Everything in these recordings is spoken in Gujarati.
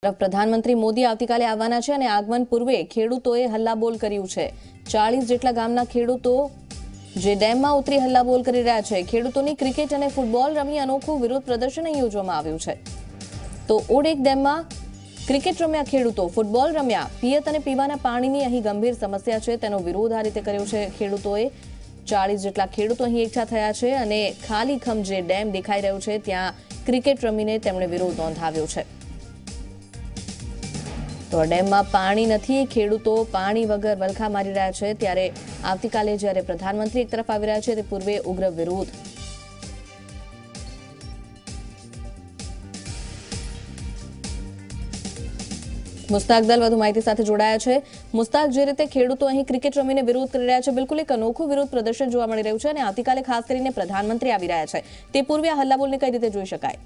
પ્રધાનમંત્રી મોદી આવતીકાલે આવવાના છે અને આગમન પૂર્વે ખેડૂતોએ હલ્લાબોલ કર્યું છે। 40 જેટલા ગામના ખેડૂતો જે ડેમમાં ઉતરી હલ્લાબોલ કરી રહ્યા છે। ખેડૂતોની ક્રિકેટ અને ફૂટબોલ રમી અનોખું વિરોધ પ્રદર્શન અહીં યોજવામાં આવ્યું છે। તો ઓડેક ડેમમાં ક્રિકેટ રમ્યા ખેડૂતો, ફૂટબોલ રમ્યા, પિયત અને પીવાના પાણીની અહીં ગંભીર સમસ્યા છે તેનો વિરોધ આ રીતે કર્યો છે ખેડૂતોએ। 40 જેટલા ખેડૂતો અહીં એકઠા થયા છે અને ખાલીખમ જે ડેમ દેખાઈ રહ્યો છે ત્યાં ક્રિકેટ રમીને તેમણે વિરોધ નોંધાવ્યો છે। તો ડેમમાં પાણી નથી, ખેડૂતો પાણી વગર વલખા મારી રહ્યા છે। ત્યારે આવતીકાલે જ્યારે પ્રધાનમંત્રી એક તરફ આવી રહ્યા છે તે પૂર્વે ઉગ્ર વિરોધ। મુસ્તાક દલ વધુ માહિતી સાથે જોડાયા છે। મુસ્તાક, જે રીતે ખેડૂતો અહીં ક્રિકેટ રમીને વિરોધ કરી રહ્યા છે, બિલકુલ એક અનોખું વિરોધ પ્રદર્શન જોવા મળી રહ્યું છે અને આવતીકાલે ખાસ કરીને પ્રધાનમંત્રી આવી રહ્યા છે તે પૂર્વે આ હલ્લાબોલને કઈ રીતે જોઈ શકાય?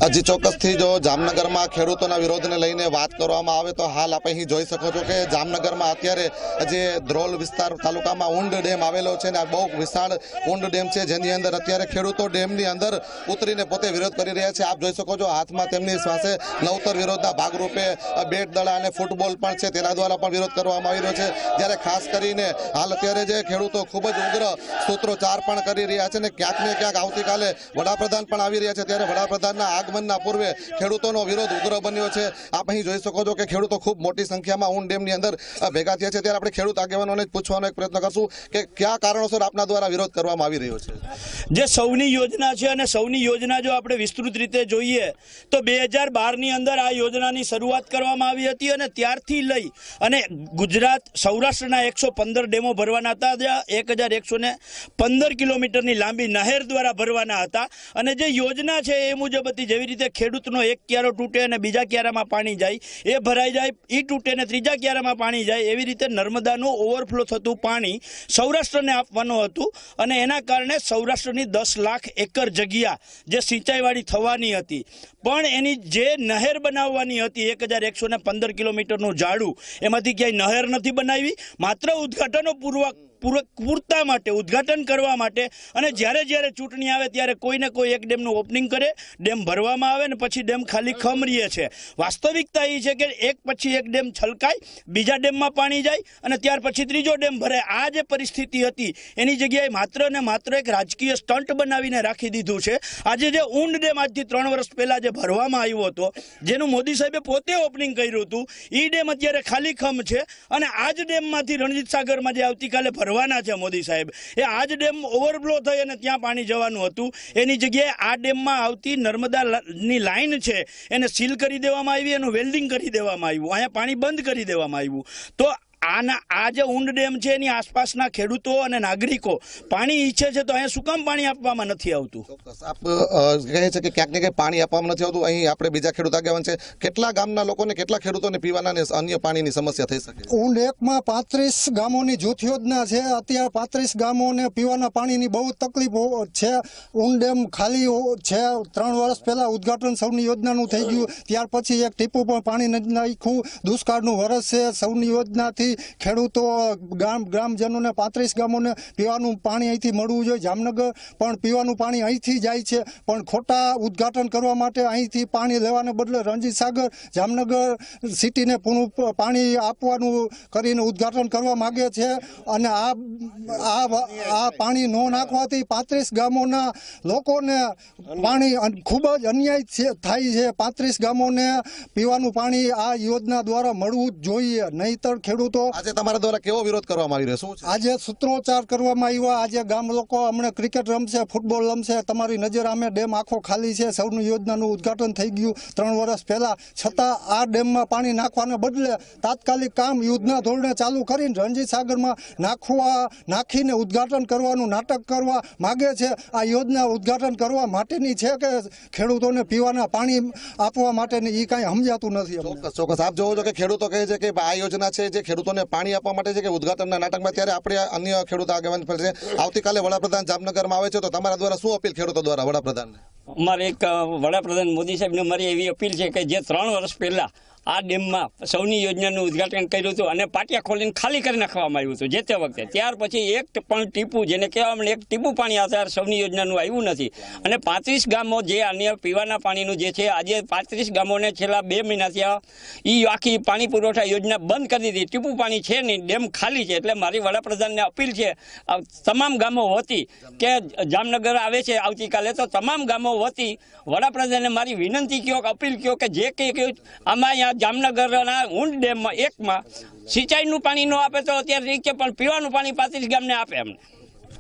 હજી ચોક્કસથી જો જામનગરમાં ખેડૂતોના વિરોધને લઈને વાત કરવામાં આવે તો હાલ આપણે અહીં જોઈ શકો છો કે જામનગરમાં અત્યારે જે ધ્રોલ વિસ્તાર તાલુકામાં ઊંડ ડેમ આવેલો છે ને આ બહુ વિશાળ ઊંડ ડેમ છે જેની અંદર અત્યારે ખેડૂતો ડેમની અંદર ઉતરીને પોતે વિરોધ કરી રહ્યા છે। આપ જોઈ શકો છો હાથમાં તેમની પાસે નવતર વિરોધના ભાગરૂપે બેટ દડા અને ફૂટબોલ પણ છે તેના દ્વારા પણ વિરોધ કરવામાં આવી રહ્યો છે। જ્યારે ખાસ કરીને હાલ અત્યારે જે ખેડૂતો ખૂબ જ ઉગ્ર સૂત્રોચ્ચાર પણ કરી રહ્યા છે ને ક્યાંક ને ક્યાંક આવતીકાલે વડાપ્રધાન પણ આવી રહ્યા છે ત્યારે વડાપ્રધાન આગમનના પૂર્વે ખેડૂતોનો વિરોધ ઉગ્ર બન્યો છે। આપ અહીં જોઈ શકો છો કે ખેડૂતો ખૂબ મોટી સંખ્યામાં ઊંડ ડેમની અંદર ભેગા થયા છે। ત્યારે આપણે ખેડૂત આગેવાનોને પૂછવાનો એક પ્રયત્ન કરશું કે કયા કારણોસર આપના દ્વારા વિરોધ કરવામાં આવી રહ્યો છે? જે સૌની યોજના છે અને સૌની યોજના જો આપણે વિસ્તૃત રીતે જોઈએ તો 2012ની અંદર આ યોજનાની શરૂઆત કરવામાં આવી હતી અને ત્યારથી લઈ અને ગુજરાત સૌરાષ્ટ્રના 115 ડેમો ભરવાના હતા, 1115 કિલોમીટરની લાંબી નહેર દ્વારા ભરવાના હતા અને જે યોજના છે એ મુજબ જેવી રીતે ખેડૂતનો એક ક્યારો તૂટે અને બીજા ક્યારામાં પાણી જાય, એ ભરાઈ જાય, એ તૂટે ને ત્રીજા ક્યારામાં પાણી જાય, એવી રીતે નર્મદાનું ઓવરફ્લો થતું પાણી સૌરાષ્ટ્રને આપવાનું હતું અને એના કારણે સૌરાષ્ટ્રની 10 લાખ એકર જગ્યા જે સિંચાઈવાળી થવાની હતી પણ એની જે નહેર બનાવવાની હતી 1115 કિલોમીટરનું જાડું, એમાંથી ક્યાંય નહેર નથી બનાવી, માત્ર ઉદ્ઘાટનો પૂરતા માટે ઉદ્ઘાટન કરવા માટે અને જ્યારે જ્યારે ચૂંટણી આવે ત્યારે કોઈને કોઈ એક ડેમનું ઓપનિંગ કરે, ડેમ ભરવામાં આવે ને પછી ડેમ ખાલી ખમરીએ છે। વાસ્તવિકતા એ છે કે એક પછી એક ડેમ છલકાય, બીજા ડેમમાં પાણી જાય અને ત્યાર પછી ત્રીજો ડેમ ભરાય। આ જે પરિસ્થિતિ હતી એની જગ્યાએ માત્ર ને માત્ર એક રાજકીય સ્ટન્ટ બનાવીને રાખી દીધું છે। આજે જે ઊંડ ડેમ આજથી 3 વર્ષ પહેલા જે ભરવામાં આવ્યો હતો, જેનું મોદી સાહેબે પોતે ઓપનિંગ કર્યું હતું, એ ડેમ અત્યારે ખાલી ખમ છે અને આ જ ડેમમાંથી રણજીત સાગરમાં જે આવતીકાલે ભરવાના છે મોદી સાહેબ, એ આ જ ડેમ ઓવરફ્લો થઈ અને ત્યાં પાણી જવાનું હતું, એની જગ્યાએ આ ડેમમાં આવતી નર્મદાની લાઈન છે એને સીલ કરી દેવામાં આવી, એનું વેલ્ડિંગ કરી દેવામાં આવ્યું, અહીંયા પાણી બંધ કરી દેવામાં આવ્યું। તો આ જે ઊંડ ડેમ છે એની આસપાસના ખેડૂતો અને નાગરિકો પાણી ઈચ્છે છે તો અહીંયા શું કામ પાણી આપવામાં નથી આવતું? આપ કહે છે કે ક્યાંક ને ક્યાંક પાણી આપવામાં નથી આવતું। અહીં આપણે બીજા ખેડૂત આગેવાન છે, કેટલા ગામના લોકોને, કેટલા ખેડૂતોને પીવાના અને અન્ય પાણીની સમસ્યા થઈ શકે? ઊંડ એકમાં 35 ગામોની જૂથ યોજના છે। અત્યારે 35 ગામોને પીવાના પાણીની બહુ તકલીફો છે। ઊંડ ડેમ ખાલી છે, 3 વર્ષ પહેલા ઉદ્ઘાટન સૌની યોજનાનું થઈ ગયું, ત્યાર પછી એક ટીપું પણ પાણી નથી નાખ્યું। દુષ્કાળનું વરસ છે, સૌની યોજનાથી ખેડૂતો ગ્રામજનોને 35 ગામોને પીવાનું પાણી અહીંથી મળવું જોઈએ। જામનગર પણ પીવાનું પાણી અહીંથી જાય છે પણ ખોટા ઉદ્ઘાટન કરવા માટે અહીંથી પાણી લેવાને બદલે રણજીત સાગર જામનગર સિટીને પૂરું પાણી આપવાનું કરીને ઉદ્ઘાટન કરવા માગે છે અને આ પાણી ન નાખવાથી 35 ગામોના લોકોને પાણી ખૂબ જ અન્યાય થાય છે। 35 ગામોને પીવાનું પાણી આ યોજના દ્વારા મળવું જ જોઈએ, નહીતર ખેડૂતો આજે તમારા દ્વારા કેવો વિરોધ કરવામાં આવી રહ્યો? શું આજે સૂત્રોચ્ચાર કરવામાં આવ્યા। આજે ગામ લોકો હમણાં ક્રિકેટ રમશે, ફૂટબોલ રમશે, તમારી નજર સામે ડેમ આખો ખાલી છે, સૌની યોજનાનું ઉદ્ઘાટન થઈ ગયું 3 વર્ષ પહેલા, છતાં આ ડેમમાં પાણી નાખવાને બદલે તાત્કાલિક કામ યુદ્ધના ધોરણે ચાલુ કરીને રણજીત સાગરમાં નાખીને ઉદ્ઘાટન કરવાનું નાટક કરવા માગે છે। આ યોજના ઉદ્ઘાટન કરવા માટેની છે કે ખેડૂતોને પીવાના પાણી આપવા માટેની, એ કાંઈ સમજાતું નથી। ચોક્કસ આપ જોવો છો કે ખેડૂતો કહે છે કે આ યોજના છે જે ખેડૂતોને પાણી આપવા માટે છે કે ઉદ્ઘાટનના નાટકમાં। ત્યારે આપણે અન્ય ખેડૂત આગેવાન છે, આવતીકાલે વડાપ્રધાન જામનગરમાં આવે છે તો તમારા દ્વારા શું અપીલ ખેડૂતો દ્વારા વડાપ્રધાનને? અમારે એક વડાપ્રધાન મોદી સાહેબને મારી એવી અપીલ છે કે જે 3 વર્ષ પહેલાં આ ડેમમાં સૌની યોજનાનું ઉદ્ઘાટન કર્યું હતું અને પાટિયા ખોલીને ખાલી કરી નાખવામાં આવ્યું હતું જે તે વખતે. ત્યાર પછી એક પણ ટીપું, જેને કહેવામાં એક ટીપું પાણી અત્યારે સૌની યોજનાનું આવ્યું નથી. અને 35 ગામો જે અન્ય પીવાના પાણીનું જે છે, આજે 35 ગામોને છેલ્લા 2 મહિનાથી એ આખી પાણી પુરવઠા યોજના બંધ કરી દીધી. ટીપું પાણી છે નહીં, ડેમ ખાલી છે. એટલે મારી વડાપ્રધાનને અપીલ છે તમામ ગામો વતી કે જામનગર આવે છે આવતીકાલે, તો તમામ ગામો વતી વડાપ્રધાનને મારી વિનંતી કહો, અપીલ કહો કે જે કંઈ આમાં અહીંયા જામનગરના ઊંડ ડેમમાં એકમાં સિંચાઈનું પાણી ન આપે તો અત્યારે ઠીક છે, પણ પીવાનું પાણી 35 ગામને આપે અમને.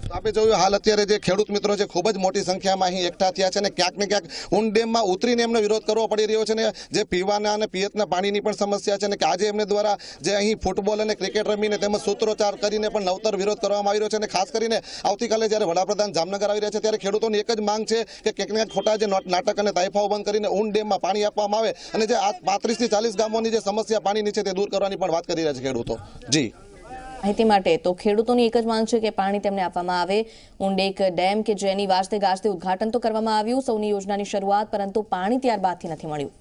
આપણે જોયું હાલ અત્યારે જે ખેડૂત મિત્રો છે ખૂબ જ મોટી સંખ્યામાં અહીં એકઠા થયા છે અને ક્યાંક ને ક્યાંક ઊંડ ડેમમાં ઉતરીને એમને વિરોધ કરવો પડી રહ્યો છે ને જે પીવાના અને પિયતના પાણીની પણ સમસ્યા છે ને કે આજે એમને દ્વારા જે અહીં ફૂટબોલ અને ક્રિકેટ રમીને તેમજ સૂત્રોચ્ચાર કરીને પણ નવતર વિરોધ કરવામાં આવી રહ્યો છે અને ખાસ કરીને આવતીકાલે જ્યારે વડાપ્રધાન જામનગર આવી રહ્યા છે ત્યારે ખેડૂતોની એક જ માંગ છે કે ક્યાંક ને ક્યાંક ખોટા જે નાટક અને તાઇફાઓ બંધ કરીને ઊંડ ડેમમાં પાણી આપવામાં આવે અને જે આ 35 થી 40 ગામોની જે સમસ્યા પાણીની છે તે દૂર કરવાની પણ વાત કરી રહ્યા છે ખેડૂતો. જી માહિતી માટે તો ખેડૂતોની એક જ માંગ છે કે પાણી તેમને આપવામાં આવે. ઊંડ એક ડેમ કે જેની વાજતે ગાજતે ઉદ્ઘાટન તો કરવામાં આવ્યું સૌની યોજનાની શરૂઆત, પરંતુ પાણી ત્યારબાદથી નથી મળ્યું.